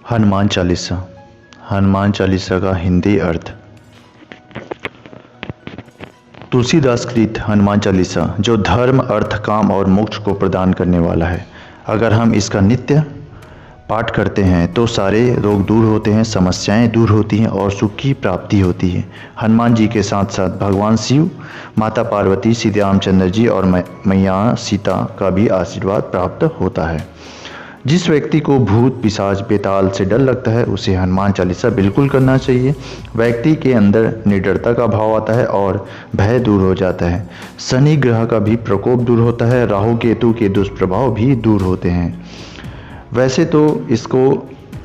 हनुमान चालीसा। हनुमान चालीसा का हिंदी अर्थ। तुलसीदास कृत हनुमान चालीसा जो धर्म, अर्थ, काम और मोक्ष को प्रदान करने वाला है। अगर हम इसका नित्य पाठ करते हैं तो सारे रोग दूर होते हैं, समस्याएं दूर होती हैं और सुख की प्राप्ति होती है। हनुमान जी के साथ साथ भगवान शिव, माता पार्वती, श्री रामचंद्र जी और मैया सीता का भी आशीर्वाद प्राप्त होता है। जिस व्यक्ति को भूत, पिशाच, बेताल से डर लगता है उसे हनुमान चालीसा बिल्कुल करना चाहिए। व्यक्ति के अंदर निडरता का भाव आता है और भय दूर हो जाता है। शनि ग्रह का भी प्रकोप दूर होता है। राहु केतु के दुष्प्रभाव भी दूर होते हैं। वैसे तो इसको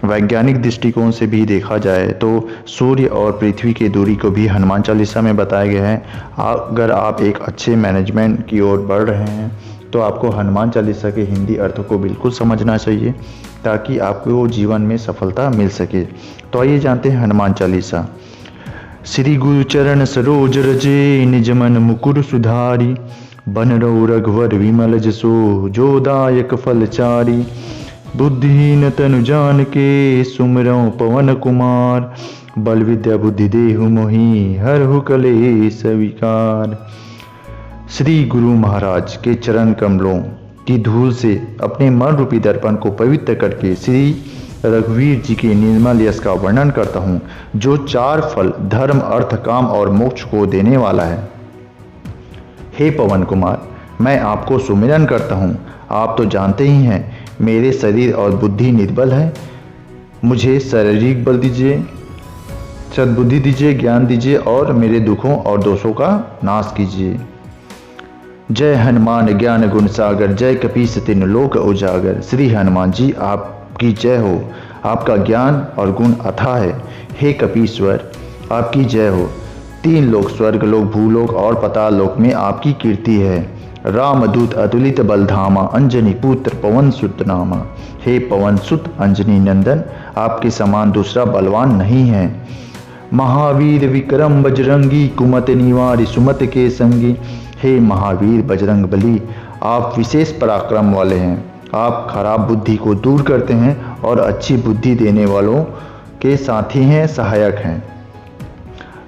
वैज्ञानिक दृष्टिकोण से भी देखा जाए तो सूर्य और पृथ्वी की दूरी को भी हनुमान चालीसा में बताया गया है। अगर आप एक अच्छे मैनेजमेंट की ओर बढ़ रहे हैं तो आपको हनुमान चालीसा के हिंदी अर्थ को बिल्कुल समझना चाहिए ताकि आपको जीवन में सफलता मिल सके। तो आइए जानते हैं हनुमान चालीसा। श्री गुरु चरण सरोज रजे, निज मन मुकुर सुधारी, बन रघु रघुवर विमल जसो, जो दायक फलचारी। बुद्धिहीन तनु जान के, सुमिरौ पवन कुमार, बल विद्या बुद्धि देहु मोहि, हरहु कलेश विकार। श्री गुरु महाराज के चरण कमलों की धूल से अपने मन रूपी दर्पण को पवित्र करके श्री रघुवीर जी के निर्मल यश का वर्णन करता हूँ, जो चार फल धर्म, अर्थ, काम और मोक्ष को देने वाला है। हे पवन कुमार, मैं आपको सुमिरन करता हूँ। आप तो जानते ही हैं मेरे शरीर और बुद्धि निर्बल है। मुझे शारीरिक बल दीजिए, सद्बुद्धि दीजिए, ज्ञान दीजिए और मेरे दुखों और दोषों का नाश कीजिए। जय हनुमान ज्ञान गुण सागर, जय कपीस तिन लोक उजागर। श्री हनुमान जी आपकी जय हो, आपका ज्ञान और गुण अथाह है। हे कपीश्वर, आपकी जय हो। तीन लोक, स्वर्ग लोक, भूलोक और पाताल लोक में आपकी कीर्ति है। रामदूत अतुलित बलधामा, अंजनी पुत्र पवन सुत नामा। हे पवन सुत अंजनी नंदन, आपके समान दूसरा बलवान नहीं है। महावीर विक्रम बजरंगी, कुमत निवारी सुमत के संगी। हे महावीर बजरंग बली, आप विशेष पराक्रम वाले हैं। आप खराब बुद्धि को दूर करते हैं और अच्छी बुद्धि देने वालों के साथी हैं, सहायक हैं।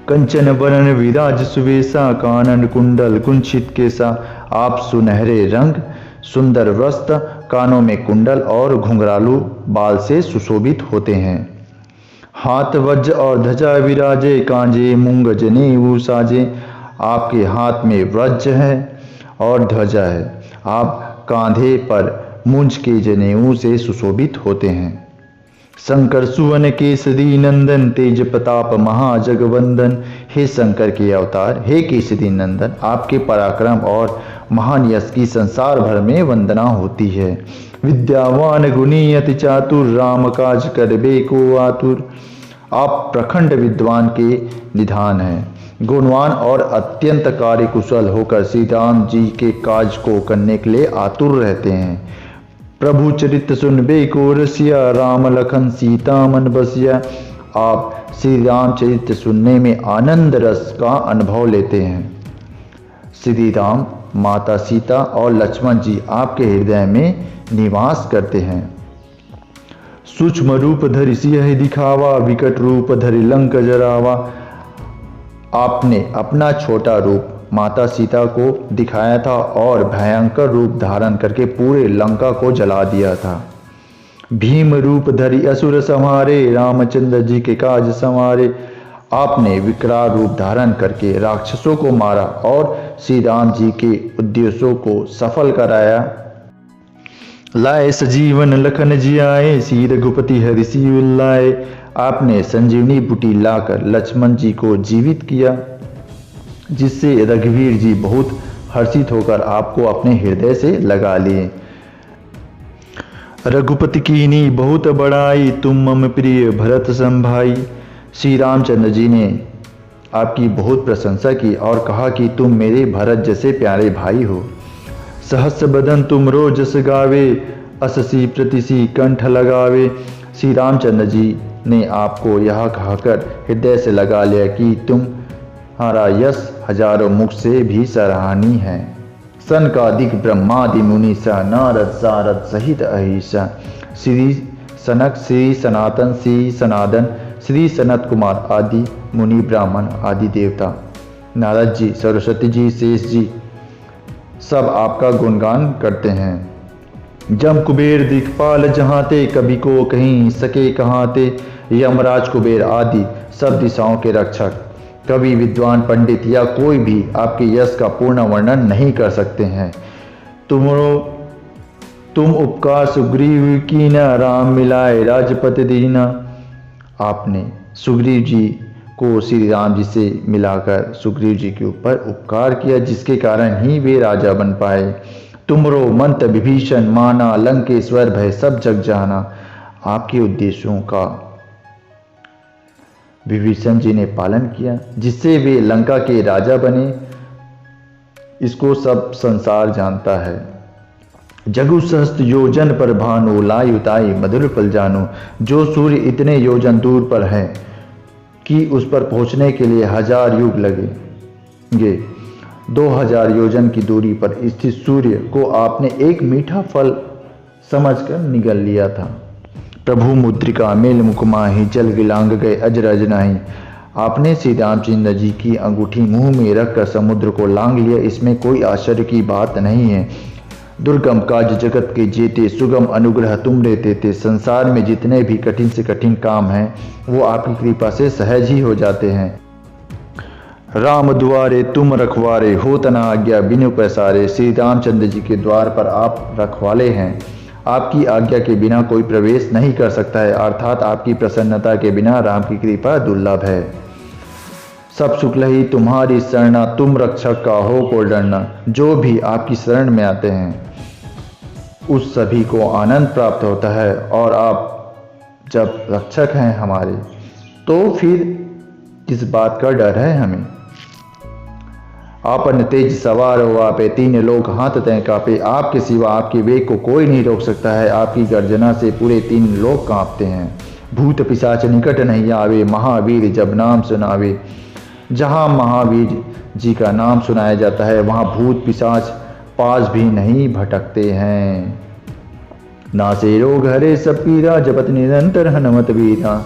कंचन वरण विराज सुवेशा, कानन कुंडल कुंचित केसा। आप सुनहरे रंग, सुंदर वस्त्र, कानों में कुंडल और घुंघरालू बाल से सुशोभित होते हैं। हाथ वज्र और ध्वजा विराजे, कांजे मूंग जनेऊ साजे। आपके हाथ में वज्र है और ध्वजा है। आप कांधे पर मुंज के जनेऊ से सुशोभित होते हैं। शंकर सुवन केसरी नंदन, तेज प्रताप महाजगवंदन। हे शंकर के अवतार, हे केसरी नंदन, आपके पराक्रम और महान यश की संसार भर में वंदना होती है। विद्यावान गुणी अति चातुर, राम काज करबे को आतुर। आप प्रखंड विद्वान के निधान हैं। गुणवान और अत्यंत कार्य कुशल होकर श्री राम जी के काज को करने के लिए आतुर रहते हैं। प्रभु चरित्र सुनबे को रसिया, राम लखन सीता मन बसिया। आप श्री राम चरित्र सुनने में आनंद रस का अनुभव लेते हैं। श्री राम, माता सीता और लक्ष्मण जी आपके हृदय में निवास करते हैं। सूक्ष्म रूप धरि सियहि दिखावा, विकट रूप धरि लंक जरावा। आपने अपना छोटा रूप माता सीता को दिखाया था और भयंकर रूप धारण करके पूरे लंका को जला दिया था। भीम रूप धरि असुर संहारे, रामचंद्र जी के काज संवारे। आपने विकराल रूप धारण करके राक्षसों को मारा और श्री राम जी के उद्देश्यों को सफल कराया। लाए सजीवन लखन जियाए, श्री रघुपति हरि सिर लाए। आपने संजीवनी बूटी लाकर लक्ष्मण जी को जीवित किया, जिससे रघुवीर जी बहुत हर्षित होकर आपको अपने हृदय से लगा लिए। रघुपति कीन्ही बहुत बड़ाई, तुम मम प्रिय भरत सम भाई। श्री रामचंद्र जी ने आपकी बहुत प्रशंसा की और कहा कि तुम मेरे भरत जैसे प्यारे भाई हो। सहस्र बदन तुम रोजस गावे, अससी प्रतिसी कंठ लगावे। श्री रामचंद्र जी ने आपको यह कहकर हृदय से लगा लिया कि तुम्हारा यश हजारों मुख से भी सराहनीय है। सनकादिक ब्रह्मादि मुनीसा, नारद सारद सहित अहिसा। श्री सनक, श्री सनातन, श्री सनातन, श्री सनत कुमार आदि मुनि, ब्राह्मण आदि देवता, नारद जी, सरस्वती जी, शेष जी सब आपका गुणगान करते हैं। जम कुबेर दिक्पाल जहाँ ते, कभी को कहीं सके कहाँ ते, यमराज कुबेर आदि सब दिशाओं के रक्षक, कवि, विद्वान, पंडित या कोई भी आपके यश का पूर्ण वर्णन नहीं कर सकते हैं। तुम उपकार सुग्रीव की न, राम मिलाए राजपति दीना। आपने सुग्रीव जी को श्री राम जी से मिलाकर सुग्रीव जी के ऊपर उपकार किया, जिसके कारण ही वे राजा बन पाए। तुमरो मंत्र विभीषण माना, लंकेश्वर भय सब जग जाना। आपके उद्देश्यों का विभीषण जी ने पालन किया, जिससे वे लंका के राजा बने। इसको सब संसार जानता है। जगु सहस्त्र योजन पर भानु, लाई उताई मधुर पल जानो। जो सूर्य इतने योजन दूर पर है कि उस पर पहुंचने के लिए 1000 युग लगेंगे, 2000 योजन की दूरी पर स्थित सूर्य को आपने एक मीठा फल समझकर निगल लिया था। प्रभु मुद्रिका मेल मुकमाही, जल गिलांग गए अजरज नाही। आपने श्री रामचंद्र जी की अंगूठी मुंह में रखकर समुद्र को लांग लिया। इसमें कोई आश्चर्य की बात नहीं है। दुर्गम काज जगत के जेते, सुगम अनुग्रह तुमरे देते। संसार में जितने भी कठिन से कठिन काम हैं वो आपकी कृपा से सहज ही हो जाते हैं। राम द्वारे तुम रखवारे, हो तना आज्ञा बिनु पैसारे। श्री रामचंद्र जी के द्वार पर आप रखवाले हैं। आपकी आज्ञा के बिना कोई प्रवेश नहीं कर सकता है, अर्थात आपकी प्रसन्नता के बिना राम की कृपा दुर्लभ है। सब शुक्ल ही तुम्हारी शरणा, तुम रक्षक का हो को डरना। जो भी आपकी शरण में आते हैं उस सभी को आनंद प्राप्त होता है, और आप जब रक्षक हैं हमारे तो फिर किस बात का डर है हमें। आपन तेज सवार हो आपे, तीन लोग हाथ तय कापे। आपके सिवा आपके वेग को कोई नहीं रोक सकता है। आपकी गर्जना से पूरे 3 लोग कांपते हैं। भूत पिशाच निकट नहीं आवे, महावीर जब नाम सुनावे। जहाँ महावीर जी का नाम सुनाया जाता है वहाँ भूत पिशाच पास भी नहीं भटकते हैं। नासे रोग हरे सब पीरा, जपत निरंतर हनुमत वीरा।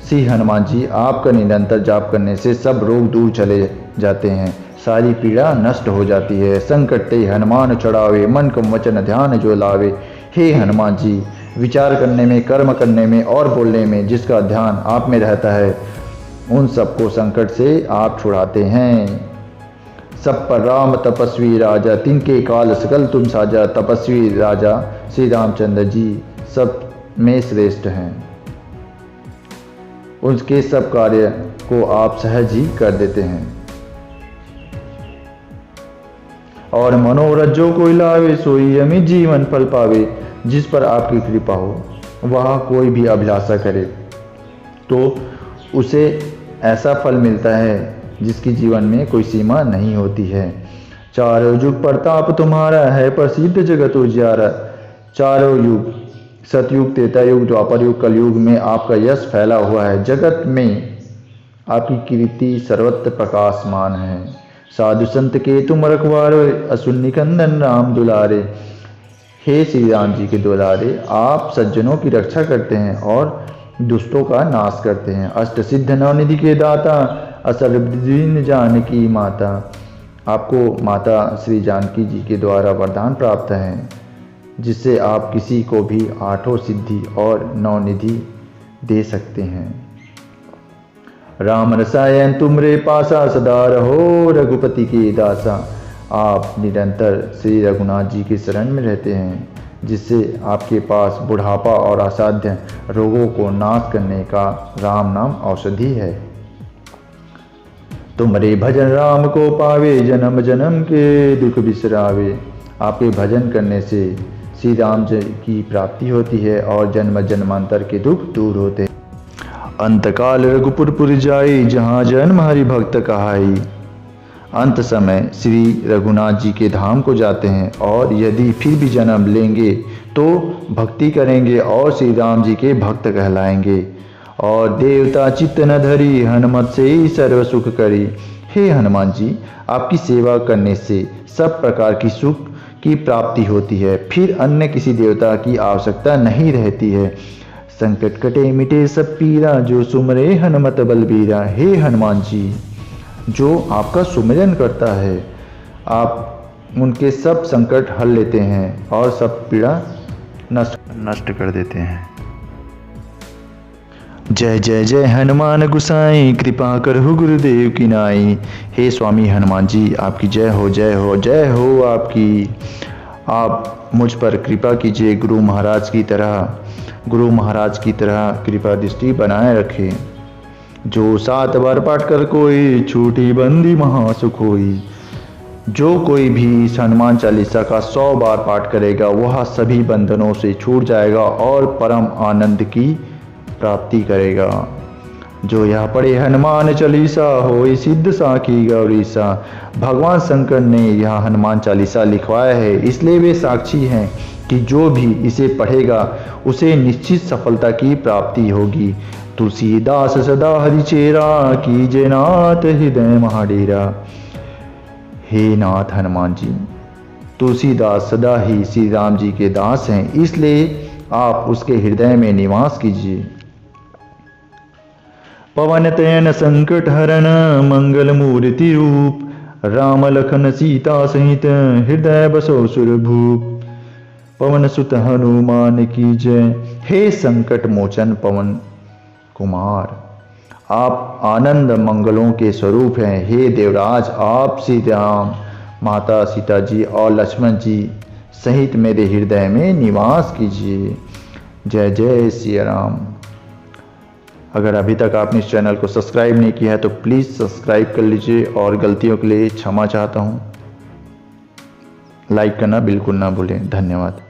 श्री हनुमान जी आपका निरंतर जाप करने से सब रोग दूर चले जाते हैं, सारी पीड़ा नष्ट हो जाती है। संकट ते हनुमान छुड़ावे, मन को वचन ध्यान जो लावे। हे हनुमान जी, विचार करने में, कर्म करने में और बोलने में जिसका ध्यान आप में रहता है उन सबको संकट से आप छुड़ाते हैं। सब पर राम तपस्वी राजा, तिनके काल सकल तुम साजा। तपस्वी राजा श्री रामचंद्र जी सब में श्रेष्ठ हैं। उनके सब कार्य को आप सहज ही कर देते हैं। और मनोरथ जो कोई लावे, सोई अमित जीवन फल पावे। जिस पर आपकी कृपा हो वह कोई भी अभिलाषा करे तो उसे ऐसा फल मिलता है जिसकी जीवन में कोई सीमा नहीं होती है। चारों युग प्रताप तुम्हारा है, प्रसिद्ध जगत उजियारा। चारों युग, सतयुग, त्रेता युग, द्वापर युग, कलयुग में आपका यश फैला हुआ है। जगत में आपकी कीर्ति सर्वत्र प्रकाशमान है। साधु संत के तुम रखवारे, असुर निकंदन राम दुलारे। हे श्री राम जी के दुलारे, आप सज्जनों की रक्षा करते हैं और दुष्टों का नाश करते हैं। अष्ट सिद्ध नवनिधि के दाता, असर दीन जानकी माता। आपको माता श्री जानकी जी के द्वारा वरदान प्राप्त है जिससे आप किसी को भी 8 सिद्धि और 9 निधि दे सकते हैं। राम रसायन तुमरे पासा, सदा रहो रघुपति के दासा। आप निरंतर श्री रघुनाथ जी की शरण में रहते हैं जिससे आपके पास बुढ़ापा और असाध्य रोगों को नाश करने का राम नाम औषधि है। तुमरे भजन राम को पावे, जन्म जन्म के दुख बिसरावे। आपके भजन करने से श्री राम जी की प्राप्ति होती है और जन्म जन्मांतर के दुख दूर होते हैं। अंतकाल रघुपुरपुर जाई, जहाँ जन्म हरि भक्त कहाई। अंत समय श्री रघुनाथ जी के धाम को जाते हैं और यदि फिर भी जन्म लेंगे तो भक्ति करेंगे और श्री राम जी के भक्त कहलाएंगे। और देवता चित्त न धरी, हनुमत से ही सर्व सुख करी। हे हनुमान जी, आपकी सेवा करने से सब प्रकार की सुख की प्राप्ति होती है, फिर अन्य किसी देवता की आवश्यकता नहीं रहती है। संकट कटे मिटे सब पीरा, जो सुमरे हनुमत बलबीरा। हे हनुमान जी, जो आपका सुमिरन करता है, आप उनके सब संकट हल लेते हैं और सब पीड़ा नष्ट कर देते हैं। जय जय जय हनुमान गुसाई, कृपा करहु गुरुदेव की नाई। हे स्वामी हनुमान जी, आपकी जय हो जय हो जय हो आपकी। आप मुझ पर कृपा कीजिए, गुरु महाराज की तरह कृपा दृष्टि बनाए रखें। जो 7 बार पाठ कर कोई, छूटी बंदी महासुख होई। जो कोई भी इस हनुमान चालीसा का 100 बार पाठ करेगा, वह सभी बंधनों से छूट जाएगा और परम आनंद की प्राप्ति करेगा। जो यह पढ़े हनुमान चालीसा, होई सिद्ध साखी गौरीसा। भगवान शंकर ने यह हनुमान चालीसा लिखवाया है, इसलिए वे साक्षी हैं कि जो भी इसे पढ़ेगा उसे निश्चित सफलता की प्राप्ति होगी। तुलसीदास सदा हरिचेरा, कीजे नाथ हृदय महाडेरा। हे नाथ हनुमान जी, तुलसीदास सदा ही श्री राम जी के दास हैं, इसलिए आप उसके हृदय में निवास कीजिए। पवन तनय संकट हरण, मंगल मूर्ति रूप। राम लखन सीता सहित, हृदय बसो सुरभूप। पवन सुत हनुमान की जय। हे संकट मोचन पवन कुमार, आप आनंद मंगलों के स्वरूप हैं। हे देवराज, आप श्री राम, माता सीता जी और लक्ष्मण जी सहित मेरे हृदय में निवास कीजिए। जय जय श्री राम। अगर अभी तक आपने इस चैनल को सब्सक्राइब नहीं किया है तो प्लीज़ सब्सक्राइब कर लीजिए और गलतियों के लिए क्षमा चाहता हूँ। लाइक करना बिल्कुल ना भूलें। धन्यवाद।